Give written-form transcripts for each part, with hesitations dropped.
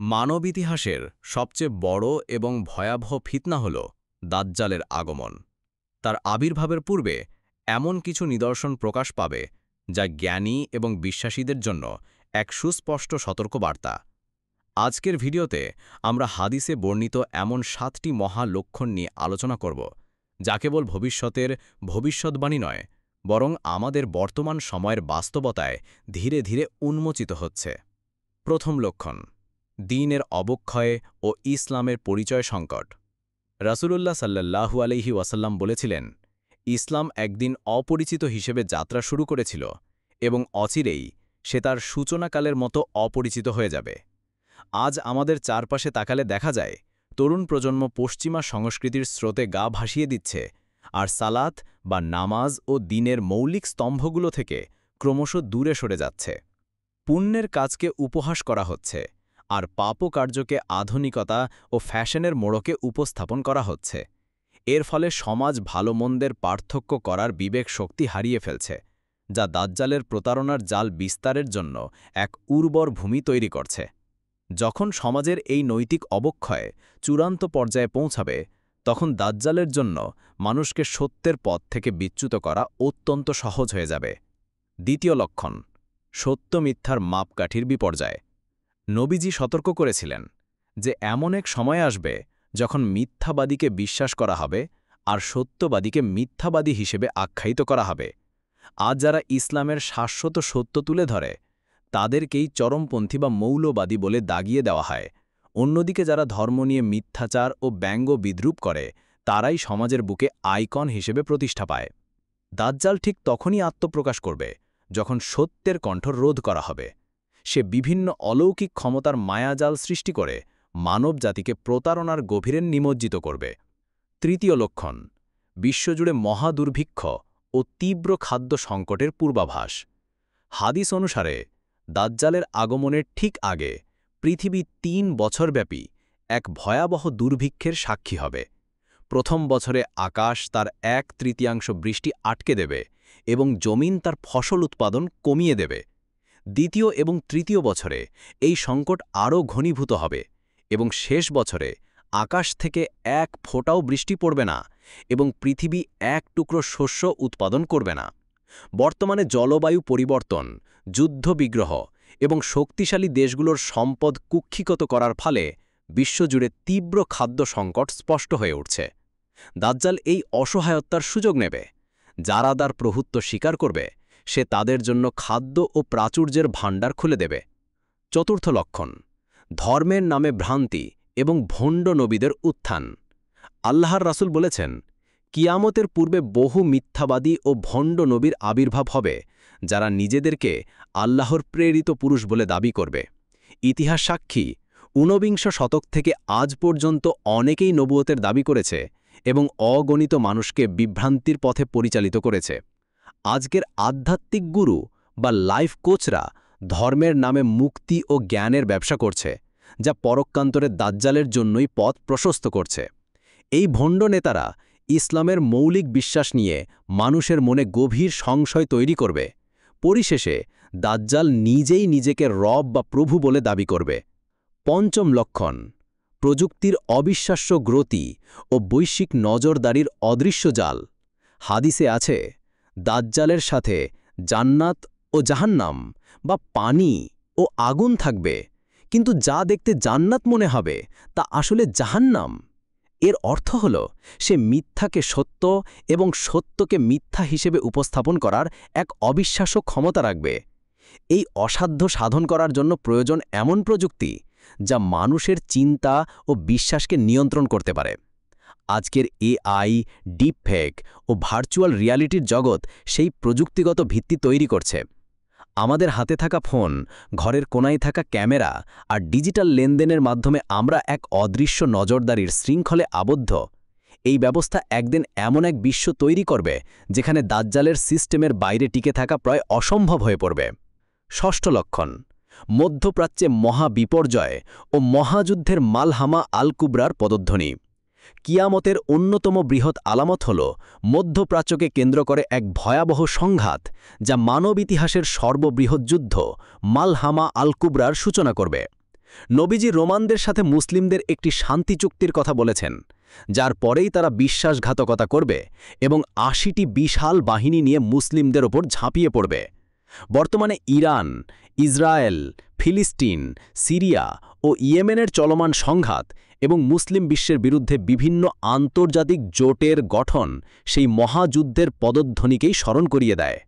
মানব ইতিহাসের সবচেয়ে বড় এবং ভয়াবহ ফিতনা হল দাজ্জালের আগমন। তার আবির্ভাবের পূর্বে এমন কিছু নিদর্শন প্রকাশ পাবে যা জ্ঞানী এবং বিশ্বাসীদের জন্য এক সুস্পষ্ট সতর্কবার্তা। আজকের ভিডিওতে আমরা হাদিসে বর্ণিত এমন 7টি মহা লক্ষণ নিয়ে আলোচনা করব, যা কেবল ভবিষ্যতের ভবিষ্যদ্বাণী নয়, বরং আমাদের বর্তমান সময়ের বাস্তবতায় ধীরে ধীরে উন্মোচিত হচ্ছে। প্রথম লক্ষণ, দ্বীনের অবক্ষয় ও ইসলামের পরিচয় সংকট। রাসূলুল্লাহ সাল্লাল্লাহু আলাইহি ওয়াসাল্লাম বলেছিলেন, ইসলাম একদিন অপরিচিত হিসেবে যাত্রা শুরু করেছিল এবং অচিরেই সে তার সূচনাকালের মতো অপরিচিত হয়ে যাবে। আজ আমাদের চারপাশে তাকালে দেখা যায়, তরুণ প্রজন্ম পশ্চিমা সংস্কৃতির স্রোতে গা ভাসিয়ে দিচ্ছে, আর সালাত বা নামাজ ও দ্বীনের মৌলিক স্তম্ভগুলো থেকে ক্রমশ দূরে সরে যাচ্ছে। পুণ্যের কাজকে উপহাস করা হচ্ছে, আর পাপকার্যকে আধুনিকতা ও ফ্যাশনের মোড়কে উপস্থাপন করা হচ্ছে। এর ফলে সমাজ ভালো-মন্দের পার্থক্য করার বিবেক শক্তি হারিয়ে ফেলছে, যা দাজ্জালের প্রতারণার জাল বিস্তারের জন্য এক উর্বর ভূমি তৈরি করছে। যখন সমাজের এই নৈতিক অবক্ষয় চূড়ান্ত পর্যায়ে পৌঁছাবে, তখন দাজ্জালের জন্য মানুষকে সত্যের পথ থেকে বিচ্যুত করা অত্যন্ত সহজ হয়ে যাবে। দ্বিতীয় লক্ষণ, সত্য মিথ্যার মাপকাঠির বিপর্যয়। নবীজি সতর্ক করেছিলেন যে এমন এক সময় আসবে যখন মিথ্যাবাদীকে বিশ্বাস করা হবে আর সত্যবাদীকে মিথ্যাবাদী হিসেবে আখ্যায়িত করা হবে। আজ যারা ইসলামের শাশ্বত সত্য তুলে ধরে, তাদেরকেই চরমপন্থী বা মৌলবাদী বলে দাগিয়ে দেওয়া হয়। অন্যদিকে যারা ধর্ম নিয়ে মিথ্যাচার ও ব্যঙ্গ বিদ্রূপ করে, তারাই সমাজের বুকে আইকন হিসেবে প্রতিষ্ঠা পায়। দাজ্জাল ঠিক তখনই আত্মপ্রকাশ করবে যখন সত্যের কণ্ঠ রোধ করা হবে। সে বিভিন্ন অলৌকিক ক্ষমতার মায়াজাল সৃষ্টি করে মানব জাতিকে প্রতারণার গভীরে নিমজ্জিত করবে। তৃতীয় লক্ষণ, বিশ্বজুড়ে মহাদুর্ভিক্ষ ও তীব্র খাদ্য সংকটের পূর্বাভাস। হাদিস অনুসারে দাজ্জালের আগমনের ঠিক আগে পৃথিবী 3 বছরব্যাপী এক ভয়াবহ দুর্ভিক্ষের সাক্ষী হবে। প্রথম বছরে আকাশ তার 1/3 বৃষ্টি আটকে দেবে এবং জমিন তার ফসল উৎপাদন কমিয়ে দেবে। দ্বিতীয় এবং তৃতীয় বছরে এই সংকট আরও ঘনীভূত হবে এবং শেষ বছরে আকাশ থেকে এক ফোঁটাও বৃষ্টি পড়বে না এবং পৃথিবী এক টুকরো শস্য উৎপাদন করবে না। বর্তমানে জলবায়ু পরিবর্তন, যুদ্ধবিগ্রহ এবং শক্তিশালী দেশগুলোর সম্পদ কুক্ষিগত করার ফলে বিশ্বজুড়ে তীব্র খাদ্য সংকট স্পষ্ট হয়ে উঠছে। দাজ্জাল এই অসহায়তার সুযোগ নেবে। যারা তার প্রভুত্ব স্বীকার করবে, সে তাদের জন্য খাদ্য ও প্রাচুর্যের ভাণ্ডার খুলে দেবে। চতুর্থ লক্ষণ, ধর্মের নামে ভ্রান্তি এবং ভণ্ড নবীদের উত্থান। আল্লাহর রাসূল বলেছেন, কিয়ামতের পূর্বে বহু মিথ্যাবাদী ও ভণ্ড নবীর আবির্ভাব হবে, যারা নিজেদেরকে আল্লাহর প্রেরিত পুরুষ বলে দাবি করবে। ইতিহাস সাক্ষী, ঊনবিংশ শতক থেকে আজ পর্যন্ত অনেকেই নবুয়তের দাবি করেছে এবং অগণিত মানুষকে বিভ্রান্তির পথে পরিচালিত করেছে। আজকের আধ্যাত্মিক গুরু বা লাইফ কোচরা ধর্মের নামে মুক্তি ও জ্ঞানের ব্যবসা করছে, যা পরকান্তরে দাজ্জালের জন্যই পথ প্রশস্ত করছে। এই ভণ্ড নেতারা ইসলামের মৌলিক বিশ্বাস নিয়ে মানুষের মনে গভীর সংশয় তৈরি করবে। পরিশেষে দাজ্জাল নিজেই নিজেকে রব বা প্রভু বলে দাবি করবে। পঞ্চম লক্ষণ, প্রযুক্তির অবিশ্বাস্য গ্রতি ও বৈশ্বিক নজরদারির অদৃশ্য জাল। হাদিসে আছে, দাজ্জালের সাথে জান্নাত ও জাহান্নাম বা পানি ও আগুন থাকবে, কিন্তু যা দেখতে জান্নাত মনে হবে তা আসলে জাহান্নাম। এর অর্থ হল, সে মিথ্যাকে সত্য এবং সত্যকে মিথ্যা হিসেবে উপস্থাপন করার এক অবিশ্বাস্য ক্ষমতা রাখবে। এই অসাধ্য সাধন করার জন্য প্রয়োজন এমন প্রযুক্তি যা মানুষের চিন্তা ও বিশ্বাসকে নিয়ন্ত্রণ করতে পারে। আজকের এআই, ডিপফেক ও ভার্চুয়াল রিয়ালিটির জগৎ সেই প্রযুক্তিগত ভিত্তি তৈরি করছে। আমাদের হাতে থাকা ফোন, ঘরের কোনায় থাকা ক্যামেরা আর ডিজিটাল লেনদেনের মাধ্যমে আমরা এক অদৃশ্য নজরদারির শৃঙ্খলে আবদ্ধ। এই ব্যবস্থা একদিন এমন এক বিশ্ব তৈরি করবে যেখানে দাজ্জালের সিস্টেমের বাইরে টিকে থাকা প্রায় অসম্ভব হয়ে পড়বে। ষষ্ঠ লক্ষণ, মধ্যপ্রাচ্যে মহাবিপর্যয় ও মহাযুদ্ধের মালহামা আল কুবরার পদধ্বনি। কিয়ামতের অন্যতম বৃহৎ আলামত হল মধ্যপ্রাচ্যকে কেন্দ্র করে এক ভয়াবহ সংঘাত, যা মানব ইতিহাসের সর্ববৃহৎ যুদ্ধ মালহামা আল কুবরার সূচনা করবে। নবীজি রোমানদের সাথে মুসলিমদের একটি শান্তি চুক্তির কথা বলেছেন, যার পরেই তারা বিশ্বাসঘাতকতা করবে এবং ৮০টি বিশাল বাহিনী নিয়ে মুসলিমদের ওপর ঝাঁপিয়ে পড়বে। বর্তমানে ইরান, ইসরায়েল, ফিলিস্তিন, সিরিয়া ও ইয়েমেনের চলমান সংঘাত এবং মুসলিম বিশ্বের বিরুদ্ধে বিভিন্ন আন্তর্জাতিক জোটের গঠন সেই মহাযুদ্ধের পদধ্বনিকেই স্মরণ করিয়ে দেয়।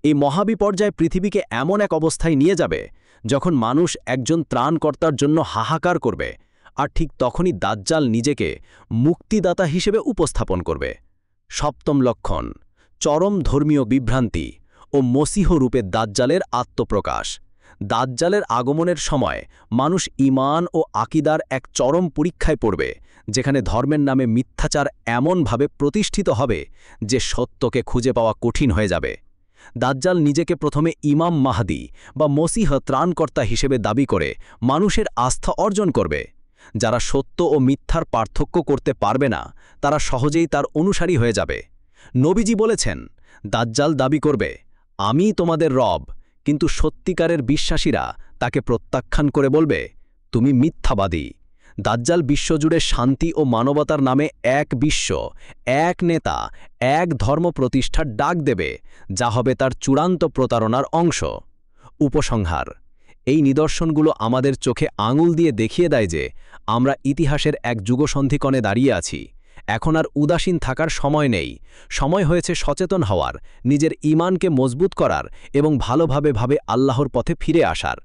এই মহাবিপর্যয় পৃথিবীকে এমন এক অবস্থায় নিয়ে যাবে যখন মানুষ একজন ত্রাণকর্তার জন্য হাহাকার করবে, আর ঠিক তখনই দাজ্জাল নিজেকে মুক্তিদাতা হিসেবে উপস্থাপন করবে। সপ্তম লক্ষণ, চরম ধর্মীয় বিভ্রান্তি ও মসীহ রূপে দাজ্জালের আত্মপ্রকাশ। দাজ্জালের আগমনের সময় মানুষ ঈমান ও আকীদার এক চরম পরীক্ষায় পড়বে, যেখানে ধর্মের নামে মিথ্যাচার এমনভাবে প্রতিষ্ঠিত হবে যে সত্যকে খুঁজে পাওয়া কঠিন হয়ে যাবে। দাজ্জাল নিজেকে প্রথমে ইমাম মাহদী বা মসীহ ত্রাণকর্তা হিসেবে দাবি করে মানুষের আস্থা অর্জন করবে। যারা সত্য ও মিথ্যার পার্থক্য করতে পারবে না, তারা সহজেই তার অনুসারী হয়ে যাবে। নবীজি বলেছেন, দাজ্জাল দাবি করবে, আমি তোমাদের রব, কিন্তু সত্যিকারের বিশ্বাসীরা তাকে প্রত্যাখ্যান করে বলবে, তুমি মিথ্যাবাদী। দাজ্জাল বিশ্বজুড়ে শান্তি ও মানবতার নামে এক বিশ্ব, এক নেতা, এক ধর্ম প্রতিষ্ঠার ডাক দেবে, যা হবে তার চূড়ান্ত প্রতারণার অংশ। উপসংহার: এই নিদর্শনগুলো আমাদের চোখে আঙুল দিয়ে দেখিয়ে দেয় যে আমরা ইতিহাসের এক যুগসন্ধিকণে দাঁড়িয়ে আছি। এখন আর উদাসীন থাকার সময় নেই। সময় হয়েছে সচেতন হওয়ার, নিজের ঈমানকে মজবুত করার এবং ভালোভাবে আল্লাহর পথে ফিরে আসার।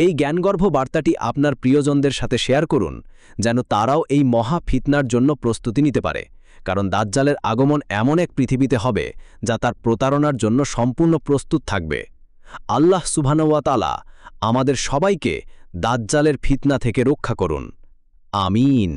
এই জ্ঞানগর্ভ বার্তাটি আপনার প্রিয়জনদের সাথে শেয়ার করুন, যেন তারাও এই মহা ফিতনার জন্য প্রস্তুতি নিতে পারে। কারণ দাজ্জালের আগমন এমন এক পৃথিবীতে হবে যা তার প্রতারণার জন্য সম্পূর্ণ প্রস্তুত থাকবে। আল্লাহ সুবহানাহু ওয়া তাআলা আমাদের সবাইকে দাজ্জালের ফিতনা থেকে রক্ষা করুন। আমিন।